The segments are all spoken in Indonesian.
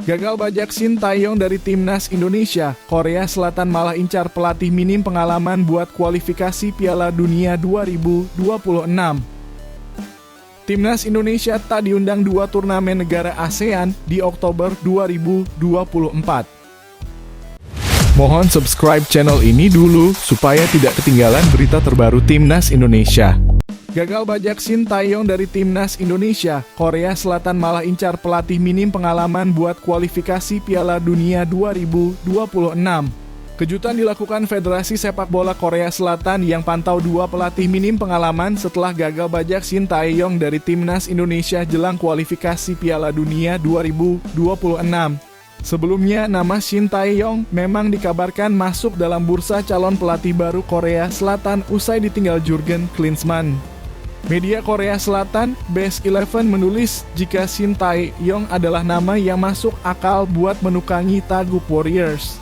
Gagal bajak Shin Tae-yong dari Timnas Indonesia, Korea Selatan malah incar pelatih minim pengalaman buat kualifikasi Piala Dunia 2026. Timnas Indonesia tak diundang 2 turnamen negara ASEAN di Oktober 2024. Mohon subscribe channel ini dulu supaya tidak ketinggalan berita terbaru Timnas Indonesia. Gagal bajak Shin Tae-yong dari Timnas Indonesia, Korea Selatan malah incar pelatih minim pengalaman buat kualifikasi Piala Dunia 2026. Kejutan dilakukan Federasi Sepak Bola Korea Selatan yang pantau 2 pelatih minim pengalaman setelah gagal bajak Shin Tae-yong dari Timnas Indonesia jelang kualifikasi Piala Dunia 2026. Sebelumnya, nama Shin Tae-yong memang dikabarkan masuk dalam bursa calon pelatih baru Korea Selatan usai ditinggal Jurgen Klinsmann. Media Korea Selatan, Best 11 menulis jika Shin Tae-yong adalah nama yang masuk akal buat menukangi Tagup Warriors.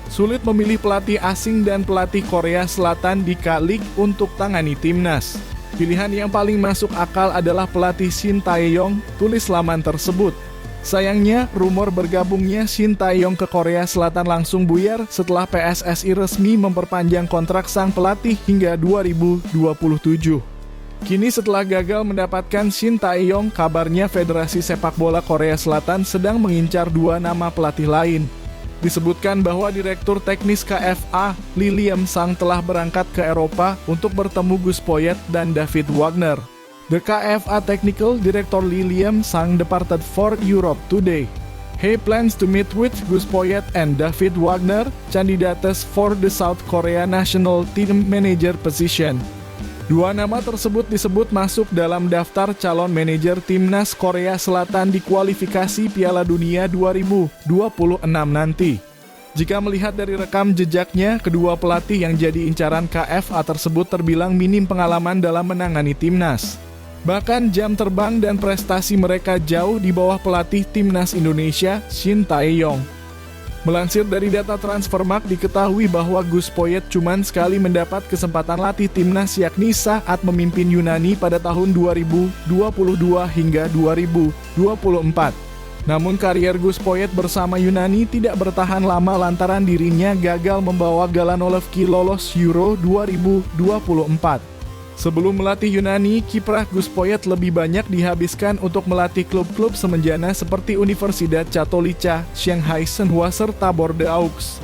Sulit memilih pelatih asing dan pelatih Korea Selatan di K-League untuk tangani timnas. Pilihan yang paling masuk akal adalah pelatih Shin Tae-yong, tulis laman tersebut. Sayangnya, rumor bergabungnya Shin Tae-yong ke Korea Selatan langsung buyar setelah PSSI resmi memperpanjang kontrak sang pelatih hingga 2027. Kini setelah gagal mendapatkan Shin Tae-yong, kabarnya Federasi Sepak Bola Korea Selatan sedang mengincar 2 nama pelatih lain. Disebutkan bahwa Direktur Teknis KFA, Lee Liam-sang telah berangkat ke Eropa untuk bertemu Gus Poyet dan David Wagner. The KFA Technical Director Lee Liam-sang departed for Europe today. He plans to meet with Gus Poyet and David Wagner, candidates for the South Korea national team manager position. 2 nama tersebut disebut masuk dalam daftar calon manajer timnas Korea Selatan di kualifikasi Piala Dunia 2026 nanti. Jika melihat dari rekam jejaknya, kedua pelatih yang jadi incaran KFA tersebut terbilang minim pengalaman dalam menangani timnas. Bahkan jam terbang dan prestasi mereka jauh di bawah pelatih timnas Indonesia, Shin Tae-yong. Melansir dari data Transfermarkt diketahui bahwa Gus Poyet cuman sekali mendapat kesempatan latih timnas yakni saat memimpin Yunani pada tahun 2022 hingga 2024. Namun karier Gus Poyet bersama Yunani tidak bertahan lama lantaran dirinya gagal membawa Galanolevski lolos Euro 2024. Sebelum melatih Yunani, kiprah Gus Poyet lebih banyak dihabiskan untuk melatih klub-klub semenjana seperti Universidad Católica, Shanghai Shenhua serta Bordeaux.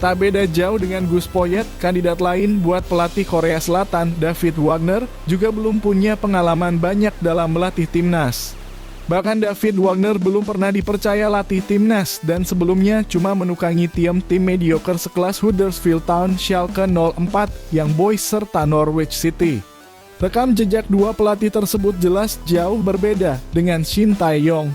Tak beda jauh dengan Gus Poyet, kandidat lain buat pelatih Korea Selatan, David Wagner, juga belum punya pengalaman banyak dalam melatih timnas. Bahkan David Wagner belum pernah dipercaya latih timnas dan sebelumnya cuma menukangi tim mediocre sekelas Huddersfield Town, Schalke 04, Young Boys serta Norwich City. Rekam jejak 2 pelatih tersebut jelas jauh berbeda dengan Shin Tae-yong,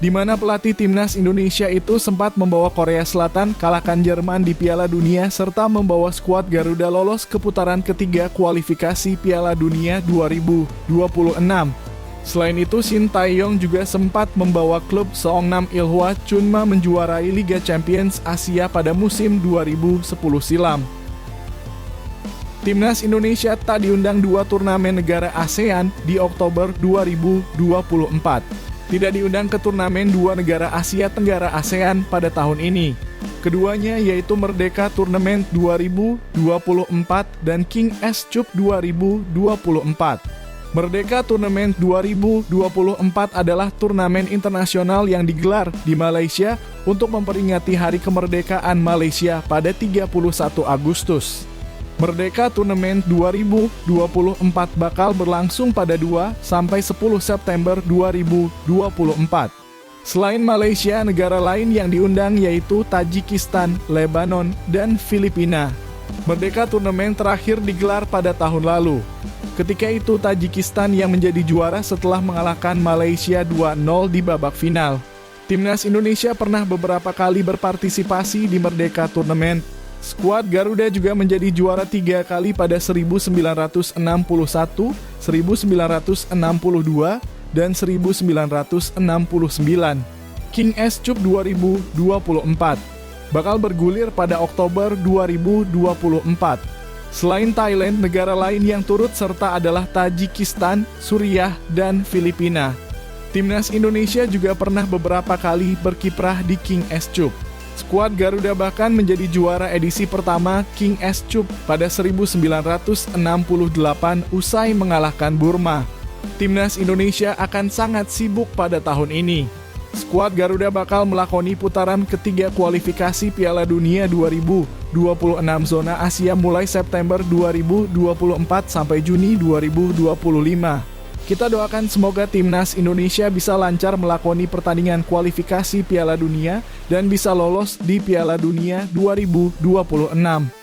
di mana pelatih timnas Indonesia itu sempat membawa Korea Selatan kalahkan Jerman di Piala Dunia serta membawa skuad Garuda lolos ke putaran ketiga kualifikasi Piala Dunia 2026. Selain itu, Shin Tae-yong juga sempat membawa klub Seongnam Ilhwa Chunma menjuarai Liga Champions Asia pada musim 2010 silam. Timnas Indonesia tak diundang 2 turnamen negara ASEAN di Oktober 2024. Tidak diundang ke turnamen 2 negara Asia Tenggara ASEAN pada tahun ini. Keduanya yaitu Merdeka Tournament 2024 dan King S Cup 2024. Merdeka Tournament 2024 adalah turnamen internasional yang digelar di Malaysia untuk memperingati Hari Kemerdekaan Malaysia pada 31 Agustus. Merdeka Tournament 2024 bakal berlangsung pada 2 sampai 10 September 2024. Selain Malaysia, negara lain yang diundang yaitu Tajikistan, Lebanon, dan Filipina. Merdeka Tournament terakhir digelar pada tahun lalu. Ketika itu Tajikistan yang menjadi juara setelah mengalahkan Malaysia 2-0 di babak final. Timnas Indonesia pernah beberapa kali berpartisipasi di Merdeka Tournament. Skuad Garuda juga menjadi juara 3 kali pada 1961, 1962, dan 1969. King S Cup 2024 bakal bergulir pada Oktober 2024. Selain Thailand, negara lain yang turut serta adalah Tajikistan, Suriah, dan Filipina. Timnas Indonesia juga pernah beberapa kali berkiprah di King S Cup. Skuad Garuda bahkan menjadi juara edisi pertama King S Cup pada 1968 usai mengalahkan Burma. Timnas Indonesia akan sangat sibuk pada tahun ini. Skuad Garuda bakal melakoni putaran ketiga kualifikasi Piala Dunia 2026 zona Asia mulai September 2024 sampai Juni 2025. Kita doakan semoga Timnas Indonesia bisa lancar melakoni pertandingan kualifikasi Piala Dunia dan bisa lolos di Piala Dunia 2026.